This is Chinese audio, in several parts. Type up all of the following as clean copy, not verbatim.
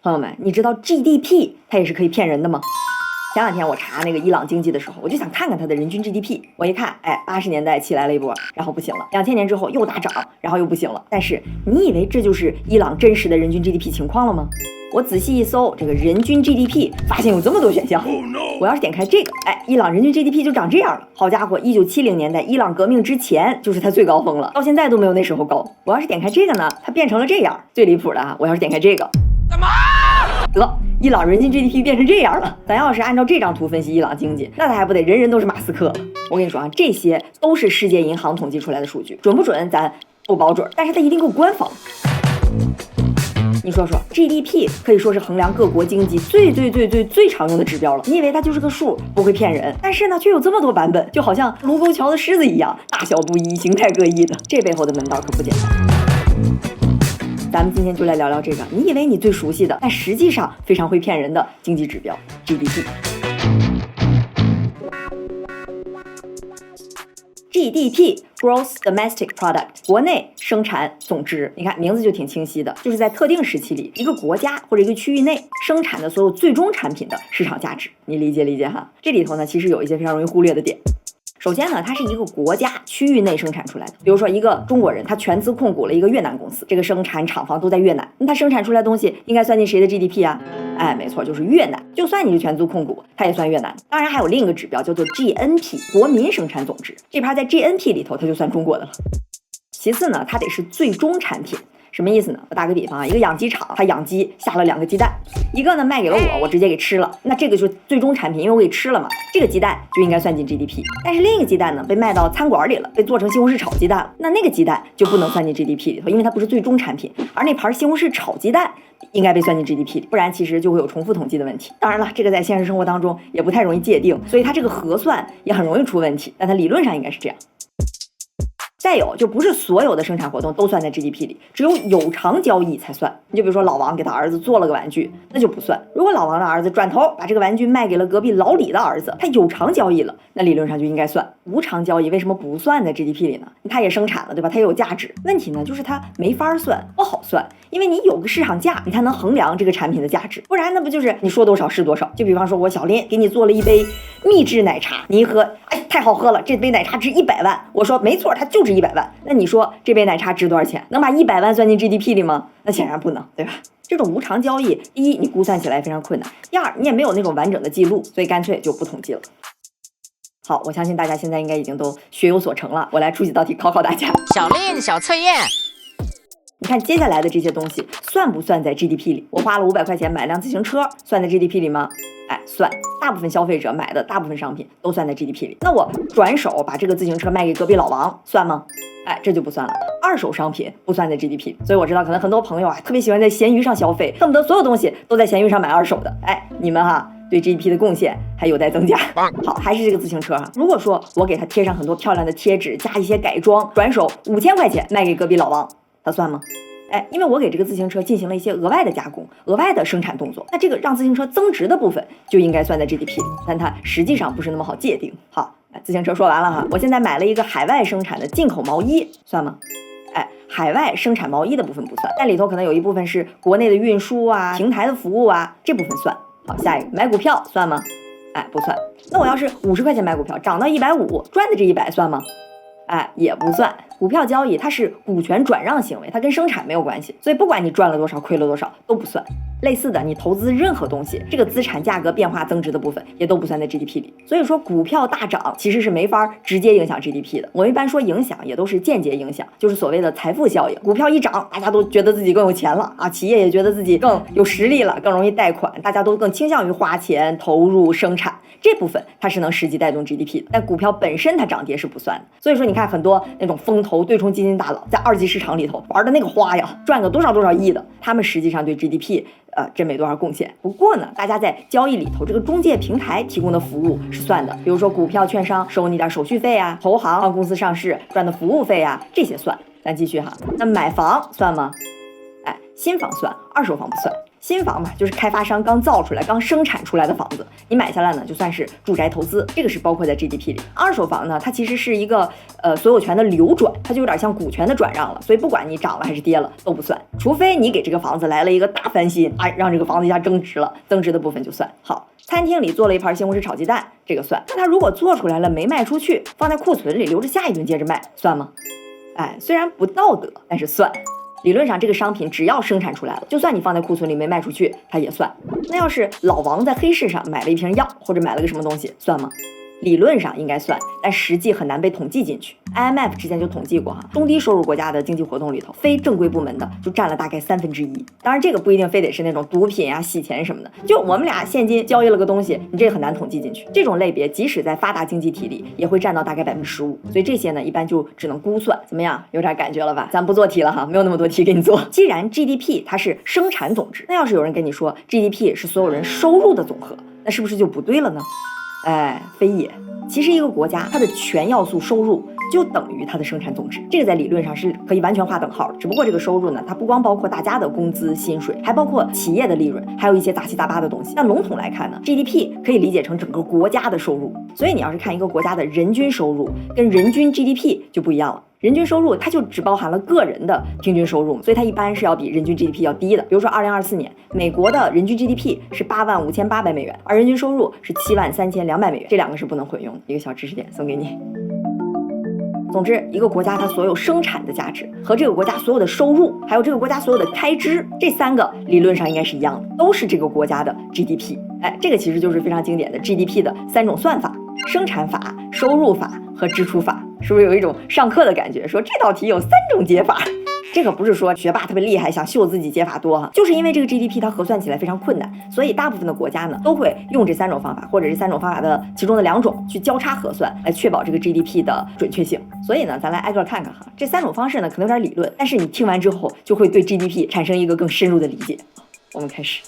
朋友們，你知道 GDP 它也是可以騙人的吗？前两天我查那个伊朗经濟的时候，我就想看看它的人均 GDP。我一看，哎，80年代起來了一波，然後不行了，2000年之後又大漲，然後又不行了。但是你以為這就是伊朗真實的人均 GDP 情況了嗎？我仔細一搜，這個人均 GDP 發現有這麼多選項。我要是點開這個，哎，伊朗人均 GDP 就長這樣了。好家伙，1970年代伊朗革命之前就是它最高峰了，到現在都沒有那時候高。我要是點開這個呢，它變成了這樣。最離譜的啊，我要是點開這個，幹嘛？得，伊朗人均 GDP 變成這樣了。咱要是按照這張圖分析伊朗經濟，那咱還不得人人都是馬斯克？我跟你說啊，這些都是世界銀行統計出來的數據，準不準咱不保準，但是它一定夠官方。你說說 GDP 可以說是衡量各國經濟最常用的指標了。你以為它就是個數，不會騙人，但是呢卻有這麼多版本，就好像盧溝橋的獅子一樣，大小不一，形態各異的。這背後的門道可不簡單。咱們今天就來聊聊這個你以為你最熟悉的，但實際上非常會騙人的經濟指標 GDP。GDP Gross Domestic Product 國內生產總值，你看名字就挺清晰的，就是在特定時期裡一個國家或者一個區域內生產的所有最終產品的市場價值，你理解哈？這裡頭呢其實有一些非常容易忽略的點。首先呢，它是一個國家區域內生產出來的，比如說一個中國人他全資控股了一個越南公司，這個生產廠房都在越南，那他生產出來的東西應該算進誰的 GDP 啊？哎，沒錯，就是越南。就算你是全資控股，它也算越南。當然還有另一個指標叫做 GNP 國民生產總值，這盤在 GNP 裡頭它就算中國的了。其次呢，它得是最終產品。什麼意思呢？我打個比方啊，一個養雞場，它養雞下了2個雞蛋，一個呢賣給了我直接給吃了，那這個就是最終產品，因為我給吃了嘛，這個雞蛋就應該算進 GDP。但是另一個雞蛋呢，被賣到餐館裡了，被做成西紅柿炒雞蛋了，那個雞蛋就不能算進 GDP 裡頭，因為它不是最終產品，而那盤西紅柿炒雞蛋應該被算進 GDP 裡，不然其實就會有重複統計的問題。當然了，這個在現實生活當中也不太容易界定，所以它這個核算也很容易出問題，但它理論上應該是這樣。再有，就不是所有的生產活動都算在 GDP 裡，只有有償交易才算。你就比如說老王給他兒子做了個玩具，那就不算。如果老王的兒子轉頭把這個玩具賣給了隔壁老李的兒子，他有償交易了，那理論上就應該算。無償交易為什麼不算在 GDP 裡呢？他也生產了，對吧？他也有價值。問題呢，就是它沒法算，不好算，因為你有個市場價，你才能衡量這個產品的價值，不然那不就是你說多少是多少？就比方說我小林給你做了一杯秘制奶茶，你一喝，哎，太好喝了，這杯奶茶值100萬。我說沒錯，它就值100萬。那你說這杯奶茶值多少錢？能把100萬算進 GDP 裡嗎？那顯然不能，對吧？這種無償交易，第一，你估算起來非常困難；第二，你也沒有那種完整的記錄，所以乾脆就不統計了。好，我相信大家現在應該已經都學有所成了。我來出幾道題考考大家。小林小測驗，你看接下來的這些東西算不算在 GDP 裡？我花了500塊錢買輛自行車，算在 GDP 裡嗎？哎，算。大部分消費者買的大部分商品都算在 GDP 裡。那我轉手把這個自行車賣給隔壁老王，算嗎？哎，這就不算了。二手商品不算在 GDP，所以我知道可能很多朋友啊特別喜歡在閒魚上消費，恨不得所有東西都在閒魚上買二手的。哎，你們哈對 GDP 的貢獻還有待增加。好，還是這個自行車哈。如果說我給它貼上很多漂亮的貼紙，加一些改裝，轉手5000塊錢賣給隔壁老王，它算嗎？哎，因為我給這個自行車進行了一些額外的加工，額外的生產動作，那這個讓自行車增值的部分就應該算在 GDP 裡，但它實際上不是那麼好界定。好，自行車說完了哈，我現在買了一個海外生產的進口毛衣，算嗎？哎，海外生產毛衣的部分不算，但裡頭可能有一部分是國內的運輸啊、平台的服務啊，這部分算。好，下一個買股票算嗎？哎，不算。那我要是50塊錢買股票，漲到150，賺的這100算嗎？哎，也不算。股票交易它是股權轉讓行為，它跟生產沒有關係，所以不管你賺了多少虧了多少都不算。類似的，你投資任何東西，這個資產價格變化增值的部分也都不算在 GDP 裡。所以說股票大漲其實是沒法直接影響 GDP 的。我們一般說影響也都是間接影響，就是所謂的財富效應。股票一漲，大家都覺得自己更有錢了啊，企業也覺得自己更有實力了，更容易貸款，大家都更傾向於花錢投入生產。這部分它是能實際帶動 GDP 的，但股票本身它漲跌是不算的。所以說你看很多那種風投對沖基金大佬在二級市場裡頭玩的那個花呀，賺個多少億的，他們實際上對 GDP 真沒多少貢獻。不過呢，大家在交易裡頭這個中介平台提供的服務是算的，比如說股票券商收你點手續費啊，投行幫公司上市賺的服務費啊，這些算。咱繼續哈，那買房算嗎？哎，新房算，二手房不算。新房嘛，就是開發商剛造出來、剛生產出來的房子，你買下來呢，就算是住宅投資，這個是包括在 GDP 裡。二手房呢，它其實是一個所有權的流轉，它就有點像股權的轉讓了，所以不管你漲了還是跌了都不算，除非你給這個房子來了一個大翻新，哎，讓這個房子一下增值了，增值的部分就算。好，餐廳裡做了一盤西紅柿炒雞蛋，這個算。那它如果做出來了沒賣出去，放在庫存裡留着下一頓接着賣，算嗎？哎，雖然不道德，但是算。理論上，這個商品只要生產出來了，就算你放在庫存裡沒賣出去，它也算。那要是老王在黑市上買了一瓶藥，或者買了個什麼東西，算嗎？理論上應該算，但實際很難被統計進去。IMF 之前就統計過哈，中低收入國家的經濟活動裡頭，非正規部門的就占了大概1/3。當然，這個不一定非得是那種毒品啊、洗錢什麼的，就我們俩現金交易了個東西，你這很難統計進去。這種類別即使在發達經濟體裡，也會占到大概15%。所以這些呢，一般就只能估算。怎麼樣？有點感覺了吧？咱不做題了哈，沒有那麼多題給你做。既然 GDP 它是生產總值，那要是有人跟你說 GDP 是所有人收入的总和，那是不是就不对了呢？哎，非也。其實一个国家它的全要素收入就等于它的生產總值，這個在理論上是可以完全劃等號的。只不過這個收入呢，它不光包括大家的工資薪水，還包括企業的利潤，還有一些雜七雜八的東西。那籠統來看呢， GDP 可以理解成整個國家的收入。所以你要是看一個國家的人均收入跟人均 GDP 就不一樣了。人均收入它就只包含了個人的平均收入，所以它一般是要比人均 GDP 要低的。比如說2024年，美國的人均 GDP 是85800美元，而人均收入是73200美元，這兩個是不能混用的。一個小知識點送給你。總之，一個國家它所有生產的價值和這個國家所有的收入，還有這個國家所有的開支，這3個理論上應該是一樣的，都是這個國家的 GDP。哎，這個其實就是非常經典的 GDP 的3種算法：生產法、收入法和支出法。是不是有一種上課的感覺？說這道題有3種解法。這個不是說學霸特別厲害，想秀自己解法多哈，就是因為這個 GDP 它核算起來非常困難，所以大部分的國家呢都會用這3種方法，或者這3種方法的其中的2種去交叉核算，來確保這個 GDP 的準確性。所以呢，咱來挨個看看哈，這3種方式呢可能有點理論，但是你聽完之後就會對 GDP 產生一個更深入的理解。我們開始。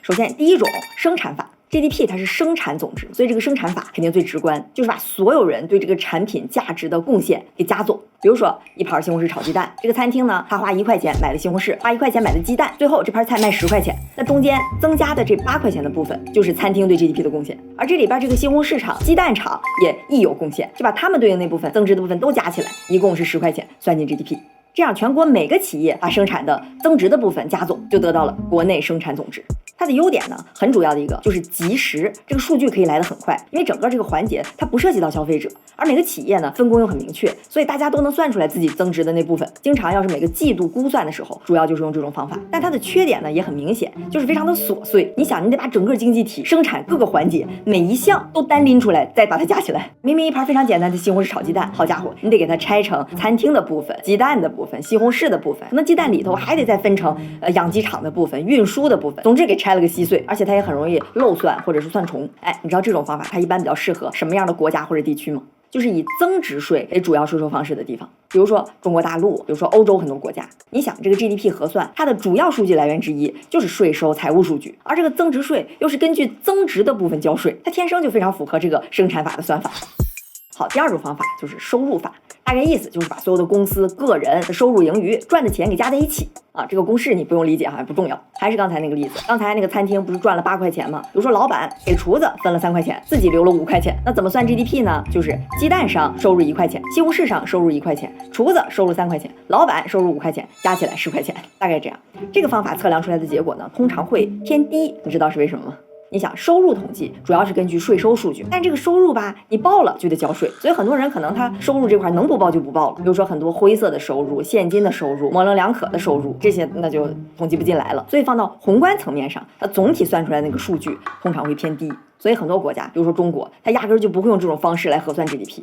首先，第一種生產法。GDP 它是生產總值，所以這個生產法肯定最直觀，就是把所有人對這個產品價值的貢獻給加總。比如說一盤西紅柿炒雞蛋，這個餐廳呢，他花1塊錢買的西紅柿，花1塊錢買的雞蛋，最後這盤菜賣10塊錢，那中間增加的這8塊錢的部分，就是餐廳對 GDP 的貢獻。而這裡邊這個西紅柿廠、雞蛋廠也亦有貢獻，就把他們對應那部分增值的部分都加起來，一共是10塊錢，算進 GDP。這樣全國每個企業把生產的增值的部分加總，就得到了國內生產總值。它的優點呢，很主要的一個就是及時，這個數據可以來得很快，因為整個這個環節它不涉及到消費者，而每個企業呢分工又很明確，所以大家都能算出來自己增值的那部分。經常要是每個季度估算的時候，主要就是用這種方法。但它的缺點呢也很明顯，就是非常的瑣碎。你想，你得把整個經濟體生產各個環節每一項都單拎出來，再把它加起來。明明一盤非常簡單的西紅柿炒雞蛋，好家伙，你得給它拆成餐廳的部分、雞蛋的部分、西紅柿的部分，可能雞蛋裡頭還得再分成養雞場的部分、運輸的部分，總之給拆了個稀碎，而且它也很容易漏算或者是算重。哎，你知道這種方法它一般比較適合什麼樣的國家或者地區嗎？就是以增值稅為主要稅收方式的地方，比如說中國大陸，比如說歐洲很多國家。你想，這個 GDP 核算它的主要數據來源之一就是稅收財務數據，而這個增值稅又是根據增值的部分交稅，它天生就非常符合這個生產法的算法。好，第二種方法就是收入法，大概意思就是把所有的公司、個人的收入、盈餘、賺的錢給加在一起啊。這個公式你不用理解哈，不重要。還是剛才那個例子，剛才那個餐廳不是賺了8塊錢嗎？比如說老闆給廚子分了3塊錢，自己留了5塊錢，那怎麼算 GDP 呢？就是雞蛋商收入1塊錢，西紅柿商收入1塊錢，廚子收入3塊錢，老闆收入5塊錢，加起來10塊錢，大概這樣。這個方法測量出來的結果呢，通常會偏低，你知道是為什麼嗎？你想，收入統計主要是根據稅收數據，但這個收入吧，你報了就得交稅，所以很多人可能他收入這塊能不報就不報了。比如說很多灰色的收入、現金的收入、模棱兩可的收入，這些那就統計不進來了。所以放到宏觀層面上，它總體算出來那個數據通常會偏低。所以很多國家，比如說中國，它壓根就不會用這種方式來核算 GDP。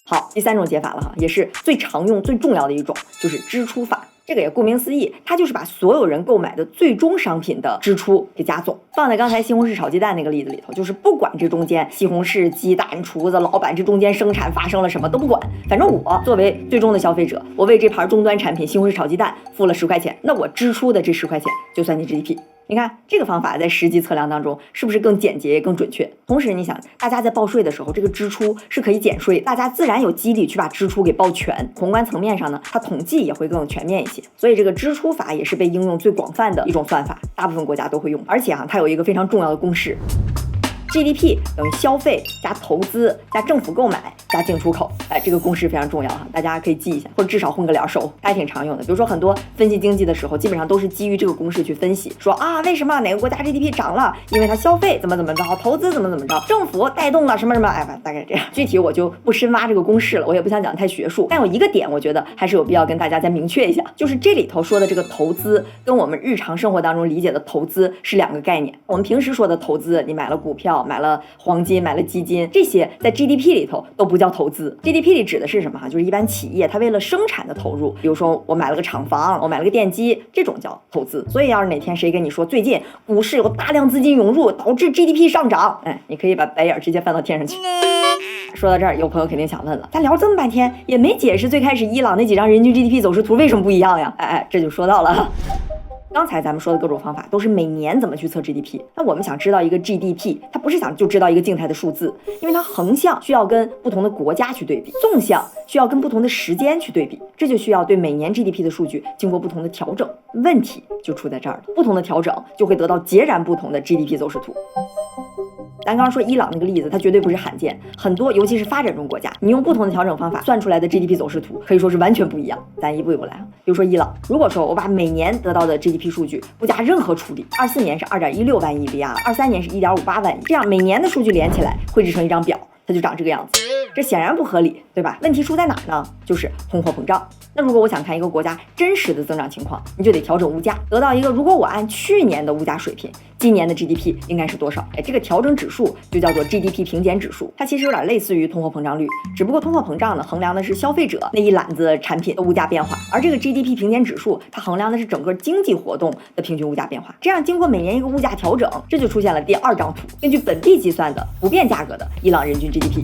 好，第3種解法了哈，也是最常用、最重要的一種，就是支出法。這個也顧名思義，它就是把所有人購買的最終商品的支出給加總，放在剛才西紅柿炒雞蛋那個例子裡頭，就是不管這中間西紅柿、雞蛋、廚子、老闆這中間生產發生了什麼都不管，反正我作為最終的消費者，我為這盤終端產品西紅柿炒雞蛋付了10塊錢，那我支出的這10塊錢就算進 GDP。你看這個方法在實際測量當中是不是更簡潔、更準確？同時，你想，大家在報稅的時候，這個支出是可以減稅，大家自然有激勵去把支出給報全。宏觀層面上呢，它統計也會更全面一些。所以，這個支出法也是被應用最廣泛的一種算法，大部分國家都會用。而且它有一個非常重要的公式。GDP 等于消費加投資加政府購買加進出口，這個公式非常重要哈，大家可以記一下，或者至少混個臉熟，還挺常用的。比如說很多分析經濟的時候，基本上都是基於這個公式去分析，說啊為什麼哪個國家 GDP 漲了，因為它消費怎麼着，投資怎麼着，政府帶動了什麼什麼，大概這樣。具體我就不深挖這個公式了，我也不想講太學術。但有一個點，我覺得還是有必要跟大家再明確一下，就是這裡頭說的這個投資，跟我們日常生活當中理解的投資是兩個概念。我們平時說的投資，你買了股票，買了黃金，買了基金，這些在 GDP 裡頭都不叫投資。GDP 裡指的是什麼？就是一般企業它為了生產的投入，比如說我買了個廠房，我买了個電機，這種叫投資。所以要是哪天誰跟你說最近股市有大量資金湧入，導致 GDP 上漲，你可以把白眼直接翻到天上去。說到這兒，有朋友肯定想問了，咱聊這麼半天也沒解釋最開始伊朗那幾張人均 GDP 走勢圖為什麼不一樣呀？這就說到了。剛才咱們說的各種方法都是每年怎麼去測 GDP， 那我們想知道一個 GDP， 它不是想就知道一個靜態的數字，因為它橫向需要跟不同的國家去对比，縱向需要跟不同的时间去对比，這就需要對每年 GDP 的數據經過不同的調整。問題就出在這兒了，不同的調整就會得到截然不同的 GDP 走勢圖。咱剛剛說伊朗那個例子，它絕對不是罕見，很多尤其是發展中國家，你用不同的調整方法算出來的 GDP 走勢圖可以說是完全不一樣。咱一步一步来啊，比如說伊朗，如果說我把每年得到的 GDP 數据不加任何處理，24年是2.16萬億利亞，23年是1.58萬億，這樣每年的數据連起來會制成一張表，它就長這個樣子。這顯然不合理，對吧？問題出在哪呢？就是通貨膨脹。那如果我想看一個國家真實的增長情況，你就得調整物價，得到一個如果我按去年的物價水平，今年的 GDP 應該是多少？這個調整指數就叫做 GDP 平減指數，它其實有點類似於通貨膨脹率，只不過通貨膨脹呢衡量的是消費者那一籃子產品的物價變化，而這個 GDP 平減指數它衡量的是整個經濟活動的平均物價变化。這樣經過每年一個物價調整，這就出現了第二張圖，根據本幣計算的不變價格的伊朗人均 GDP。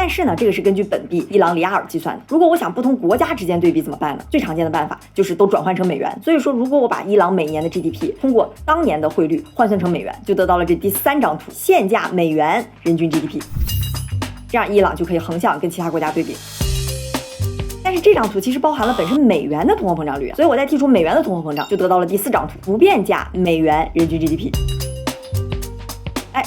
但是呢，這個是根據本幣伊朗里亞爾計算的。如果我想不同國家之間對比怎麼辦呢？最常見的辦法就是都轉換成美元。所以說，如果我把伊朗每年的 GDP 通過當年的匯率換算成美元，就得到了這第三張圖，現價美元人均 GDP。這樣伊朗就可以橫向跟其他國家對比。但是這張圖其實包含了本身美元的通貨膨脹率，所以我再剔除美元的通貨膨脹，就得到了第四張圖，不變價美元人均 GDP。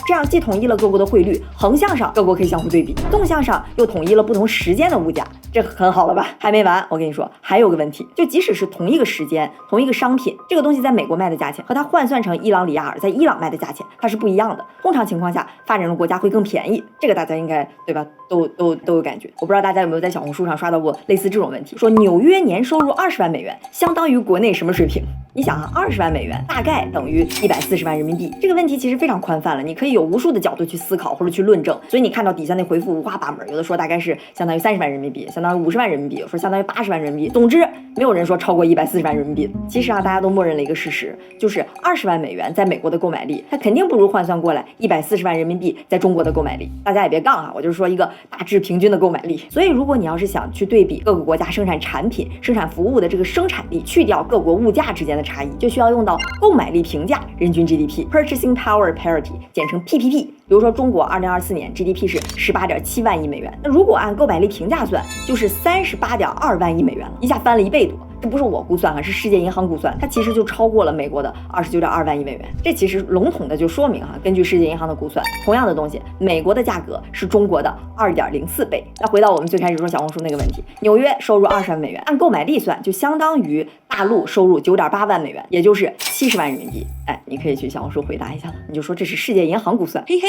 這樣既統一了各國的匯率，橫向上各國可以相互对比，縱向上又統一了不同时間的物價，這很好了吧？還沒完，我跟你說，還有個問題，就即使是同一個時間，同一個商品，這個東西在美國賣的價錢和它換算成伊朗里亞爾在伊朗賣的價錢，它是不一樣的。通常情況下，發展中國家會更便宜，這個大家應該對吧？都有感覺。我不知道大家有沒有在小紅書上刷到過類似這種問題，說紐約年收入20萬美元，相當於國內什麼水平？你想啊，20萬美元大概等於140萬人民幣。這個問題其實非常寬泛了，你可以有無數的角度去思考或者去論證。所以你看到底下那回復五花八門，有的說大概是相當於30萬人民幣，相當於50萬人民幣，有說相當於80萬人民幣。總之，沒有人說超過140萬人民幣。其實啊，大家都默認了一個事實，就是20萬美元在美國的購買力，它肯定不如換算過來140萬人民幣在中國的購買力。大家也別槓啊，我就是說一個大致平均的购買力。所以如果你要是想去對比各個國家生產產品、生產服務的這個生產力，去掉各國物價之間的差異，就需要用到购買力平價人均 GDP（Purchasing Power Parity）， 簡稱 PPP。比如說中國2024年 GDP 是18.7万億美元，那如果按购买力平價算，就是38.2万億美元了，一下翻了1倍多。这不是我估算啊，是世界银行估算，它其實就超過了美國的29.2万億美元。這其實籠統的就說明哈，根據世界銀行的估算，同樣的東西，美國的價格是中國的2.04倍。那回到我們最開始說小紅書那個問題，紐約收入20萬美元，按購買力算，就相當於大陸收入9.8萬美元，也就是70万人民幣。你可以去小紅書回答一下了，你就說這是世界銀行估算，嘿嘿。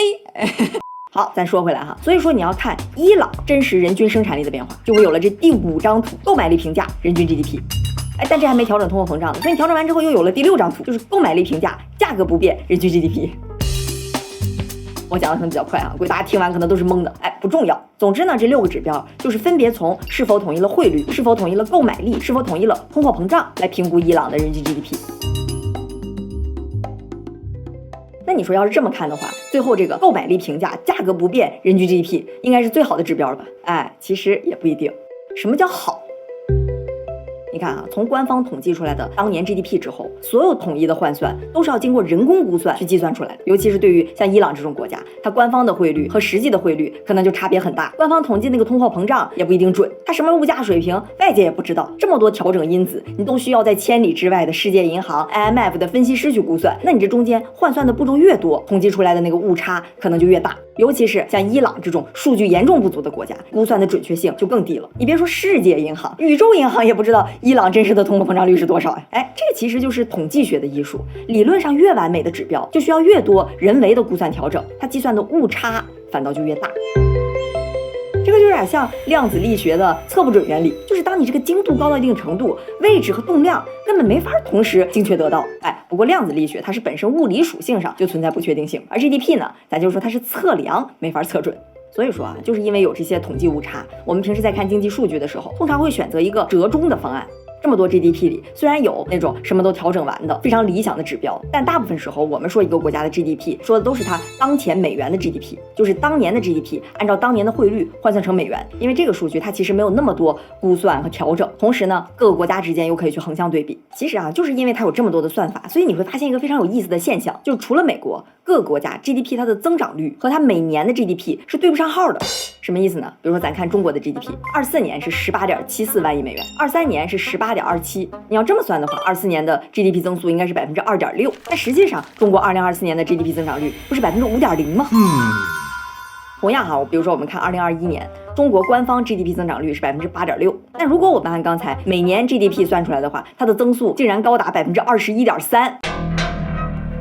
好，咱說回來哈，所以說你要看伊朗真實人均生產力的變化，就會有了這第5張圖，購買力平價人均 GDP。但這還沒調整通貨膨脹呢，所以你調整完之後又有了第6張圖，就是購買力平價，價格不變人均 GDP。我講的可能比較快啊，估計大家聽完可能都是懵的，不重要。總之呢，這6個指標就是分別從是否統一了匯率、是否統一了購買力、是否統一了通貨膨脹來評估伊朗的人均 GDP。那你說要是這麼看的話，最後這個購買力平價，價格不變人均 GDP 應該是最好的指標了吧？其實也不一定。什麼叫好？你看啊，从官方統計出來的當年 GDP 之後，所有統一的換算都是要經過人工估算去計算出來的。尤其是對於像伊朗這種國家，它官方的匯率和實際的匯率可能就差別很大。官方統計那個通貨膨脹也不一定準，它什麼物價水平外界也不知道。這麼多調整因子，你都需要在千里之外的世界銀行、IMF 的分析師去估算。那你這中間換算的步驟越多，統計出來的那個誤差可能就越大。尤其是像伊朗這種數據嚴重不足的國家，估算的準確性就更低了。你別說世界銀行、宇宙銀行也不知道伊朗真實的通貨膨脹率是多少呀。哎，這個其實就是統計學的藝術。理論上越完美的指標，就需要越多人為的估算調整，它計算的誤差反倒就越大。這個就有點像量子力學的測不準原理，就是當你這個精度高到一定程度，位置和動量根本沒法同時精確得到。哎，不過量子力學它是本身物理屬性上就存在不確定性，而 GDP 呢，咱就說它是測量沒法測準。所以說啊，就是因為有這些統計誤差，我們平時在看經濟數據的時候，通常會選擇一個折中的方案。這麼多 GDP 裡，雖然有那種什麼都調整完的非常理想的指標，但大部分時候我們說一個國家的 GDP， 說的都是它當前美元的 GDP， 就是當年的 GDP 按照當年的匯率換算成美元。因為這個數據它其實沒有那麼多估算和調整，同時呢，各個國家之間又可以去橫向對比。其實啊，就是因為它有這麼多的算法，所以你會發現一個非常有意思的現象，就是除了美国，各個國家 GDP 它的增長率和它每年的 GDP 是對不上號的。什麼意思呢？比如說咱看中國的 GDP，24年是18.74萬億美元，23年是18.27。你要這麼算的話，24年的 GDP 增速應該是2.6%，但實際上中國2024年的 GDP 增長率不是5.0%嗎？同樣哈，比如說我們看2021年，中國官方 GDP 增長率是8.6%，但如果我們按剛才每年 GDP 算出來的話，它的增速竟然高達21.3%，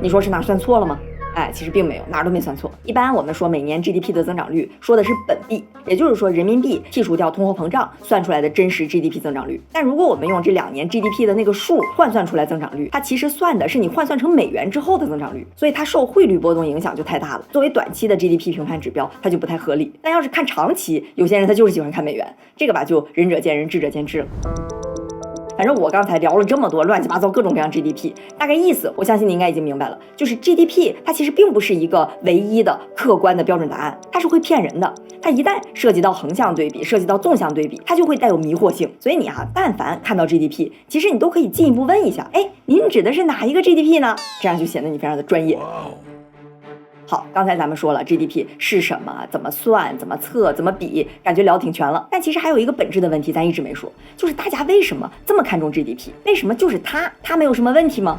你說是哪算錯了嗎？哎，其實並沒有，哪兒都沒算錯。一般我們說每年 GDP 的增長率，說的是本幣，也就是說人民幣剔除掉通貨膨脹算出來的真實 GDP 增長率。但如果我們用這2年 GDP 的那個數換算出來增長率，它其實算的是你換算成美元之後的增長率，所以它受匯率波動影響就太大了。作為短期的 GDP 評判指標，它就不太合理。但要是看長期，有些人他就是喜歡看美元，這個吧就仁者見仁，智者見智了。反正我剛才聊了這麼多亂七八糟各種各樣 GDP， 大概意思我相信你應該已經明白了，就是 GDP 它其實並不是一個唯一的客觀的標準答案，它是會騙人的。它一旦涉及到橫向對比，涉及到縱向對比，它就會带有迷惑性。所以你但凡看到 GDP， 其實你都可以進一步問一下，哎，您指的是哪一個 GDP 呢？這樣就顯得你非常的專業。好，剛才咱們說了 GDP 是什麼，怎麼算，怎麼測，怎麼比，感覺聊挺全了。但其實還有一個本質的問題咱一直沒說，就是大家為什麼這麼看重 GDP？ 為什麼就是它沒有什麼問題嗎？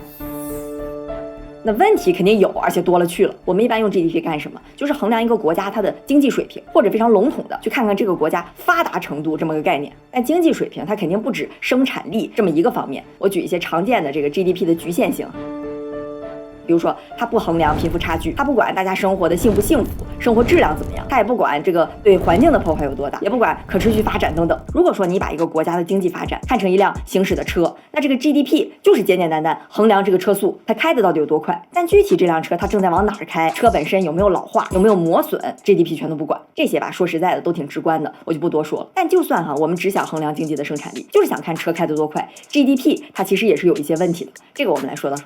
那問題肯定有，而且多了去了。我們一般用 GDP 幹什麼？就是衡量一個國家它的經濟水平，或者非常笼統的去看看這個國家發達程度這麼個概念。但經濟水平它肯定不止生產力這麼一個方面。我舉一些常見的這個 GDP 的局限性。比如說，它不衡量貧富差距，它不管大家生活的幸不幸福，生活質量怎麼樣，它也不管这個對環境的破壞有多大，也不管可持續發展等等。如果說你把一個國家的經濟發展看成一輛行駛的車，那這個 GDP 就是簡簡單單衡量這個車速，它開的到底有多快。但具體這輛車它正在往哪兒開，車本身有沒有老化，有沒有磨損， GDP 全都不管。這些吧，說實在的都挺直觀的，我就不多說了。但就算我們只想衡量經濟的生產力，就是想看車開得多快， GDP 它其實也是有一些問題的。这個我們來說道。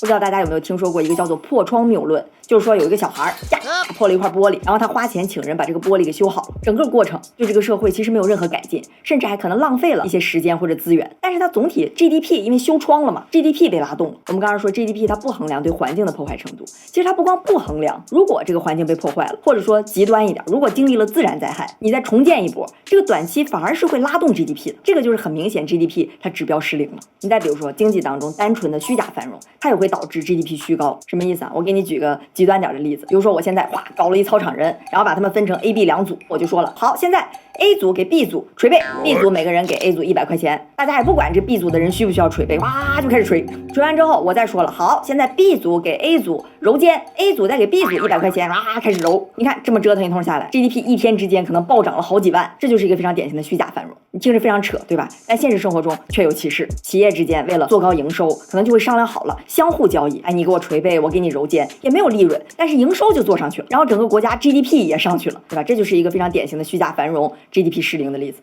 不知道大家有沒有聽說過一個叫做破窗謬論，就是說有一個小孩呀打破了一塊玻璃，然後他花錢請人把這個玻璃給修好了，整個過程對這個社會其實沒有任何改進，甚至還可能浪費了一些時間或者資源。但是它總體 GDP 因為修窗了嘛， GDP 被拉動了。我們剛剛說 GDP 它不衡量對環境的破壞程度，其實它不光不衡量，如果這個環境被破壞了，或者說極端一點，如果經歷了自然災害，你再重建一波，這個短期反而是會拉動 GDP 的。這個就是很明顯 GDP 它指標失靈了。你再比如說經濟當中單純的虛假繁榮，它也會導致 GDP 虛高。什麼意思啊？我給你舉個極端點的例子，比如說我現在搞了一操场人，然後把他們分成 A、B 2組，我就說了，好，現在 A 組給 B 組捶背， B 組每個人給 A 組100塊錢，大家也不管這 B 組的人需不需要捶背，哇就開始捶完之後，我再說了，好，現在 B 組給 A 組揉肩， A 組再給 B 組100塊錢，哇開始揉。你看這麼折騰一通下來， GDP 一天之間可能暴漲了好幾萬，這就是一個非常典型的虛假繁榮。你聽着非常扯，對吧？但現實生活中確有其事，企業之間為了做高營收，可能就會商量好了相互交易，哎，你給我捶背，我給你揉肩，也沒有利潤，但是營收就做上去了，然後整個國家 GDP 也上去了，對吧？這就是一個非常典型的虛假繁榮 GDP 失靈的例子。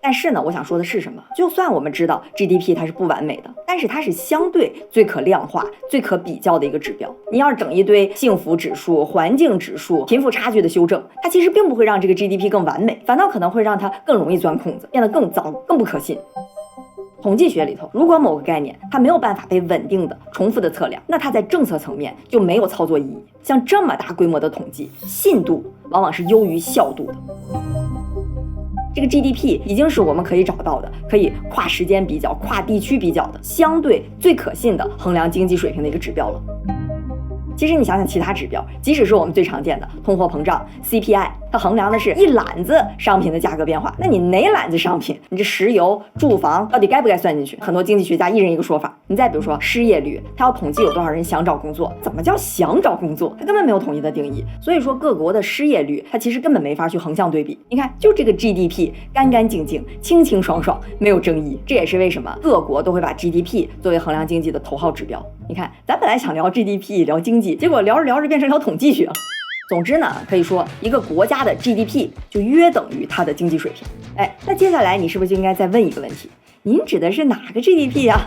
但是呢，我想說的是什麼？就算我们知道 GDP 它是不完美的，但是它是相对最可量化、最可比较的一個指標。你要是整一堆幸福指數、環境指數、貧富差距的修正，它其實並不會讓這個 GDP 更完美，反倒可能會讓它更容易鑽空子，變得更糟、更不可信。統計學裡頭，如果某個概念它沒有辦法被穩定的、重複的測量，那它在政策層面就沒有操作意義。像這麼大規模的統計，信度往往是優於效度的。這個 GDP 已經是我們可以找到的，可以跨時間比較、跨地區比較的，相對最可信的衡量經濟水平的一個指標了。其實你想想其他指標，即使是我們最常見的通貨膨脹 CPI， 它衡量的是一籃子商品的價格變化。那你哪籃子商品，你這石油、住房到底該不該算進去？很多經濟學家一人一個說法。你再比如說失業率，它要統計有多少人想找工作，怎麼叫想找工作？它根本沒有統一的定義。所以說各國的失業率，它其實根本沒法去橫向对比。你看，就這個 GDP 乾乾淨淨、清清爽爽，沒有爭議。這也是為什麼各國都會把 GDP 作為衡量經濟的頭號指標。你看，咱本來想聊 GDP 聊經濟，結果聊着聊着變成聊統計學了。總之呢，可以說一個國家的 GDP 就約等於它的經濟水平。哎，那接下來你是不是就應該再問一個問題？您指的是哪個 GDP 呀？